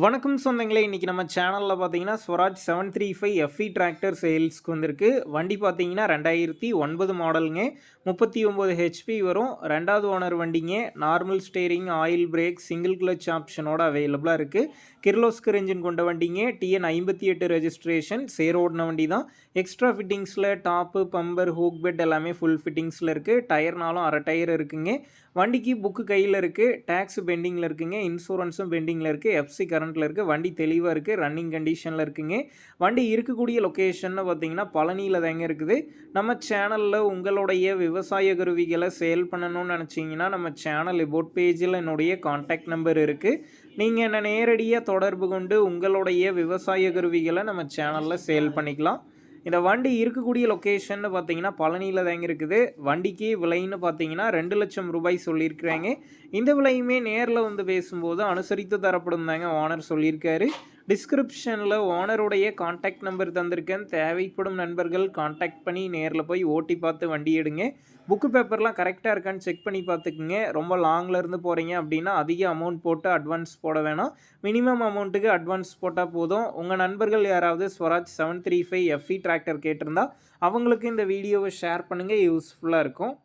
வணக்கம் சொந்தங்களே, இன்றைக்கி நம்ம சேனலில் பார்த்தீங்கன்னா ஸ்வராஜ் 735 எஃப்இ டிராக்டர் சேல்ஸ்க்கு வந்திருக்கு. வண்டி பார்த்தீங்கன்னா 2009 மாடலுங்க. 39 ஹெச்பி வரும். ரெண்டாவது ஓனர் வண்டிங்க. Normal steering, oil brake, single clutch ஆப்ஷனோட அவைலபிளாக இருக்குது. கிர்லோஸ்கர் இன்ஜின் கொண்ட வண்டிங்க. TN 58 registration. சேரோடின வண்டி தான். எக்ஸ்ட்ரா ஃபிட்டிங்ஸில் டாப்பு, பம்பர், ஹூக் பெட் எல்லாமே ஃபுல் ஃபிட்டிங்ஸில் இருக்குது. டயர்னாலும் அரை டயர் இருக்குங்க. வண்டிக்கு புக்கு கையில் இருக்குது. டேக்ஸ் பெண்டிங்கில் இருக்குங்க. இன்சூரன்ஸும் பெண்டிங்கில் இருக்குது. எஃப்சி கரண்ட்டில் இருக்குது. வண்டி தெளிவாக இருக்குது. ரன்னிங் கண்டிஷனில் இருக்குங்க. வண்டி இருக்கக்கூடிய லொக்கேஷன்னு பார்த்தீங்கன்னா பழனியில் தாங்க இருக்குது. நம்ம சேனலில் உங்களுடைய விவசாய கருவிகளை சேல் பண்ணணும்னு நினச்சிங்கன்னா நம்ம சேனல் எபோட் பேஜில் என்னுடைய கான்டாக்ட் நம்பர் இருக்குது. நீங்கள் என்ன நேரடியாக தொடர்பு கொண்டு உங்களுடைய விவசாய கருவிகளை நம்ம சேனலில் சேல் பண்ணிக்கலாம். இந்த வண்டி இருக்கக்கூடிய லொக்கேஷன்னு பார்த்தீங்கன்னா பழனியில் தாங்க இருக்குது. வண்டிக்கு விலைன்னு பார்த்தீங்கன்னா 2,00,000 ரூபாய் சொல்லியிருக்கிறாங்க. இந்த விலையுமே நேரில் வந்து பேசும்போது அனுசரித்து தரப்படும் தாங்க ஓனர் சொல்லியிருக்காரு. டிஸ்கிரிப்ஷனில் ஓனருடைய கான்டாக்ட் நம்பர் தந்திருக்கேன். தேவைப்படும் நண்பர்கள் கான்டாக்ட் பண்ணி நேரில் போய் ஓட்டி பார்த்து வண்டி எடுங்க. புக்கு பேப்பர்லாம் கரெக்டாக இருக்கான்னு செக் பண்ணி பார்த்துக்குங்க. ரொம்ப லாங்கில் இருந்து போகிறீங்க அப்படின்னா அதிக அமௌண்ட் போட்டு அட்வான்ஸ் போட வேணாம். மினிமம் அமௌண்ட்டுக்கு அட்வான்ஸ் போட்டால் போதும். உங்கள் நண்பர்கள் யாராவது ஸ்வராஜ் 735 எஃப்இ டிராக்டர் கேட்டிருந்தா அவங்களுக்கு இந்த வீடியோவை ஷேர் பண்ணுங்கள். யூஸ்ஃபுல்லாக இருக்கும்.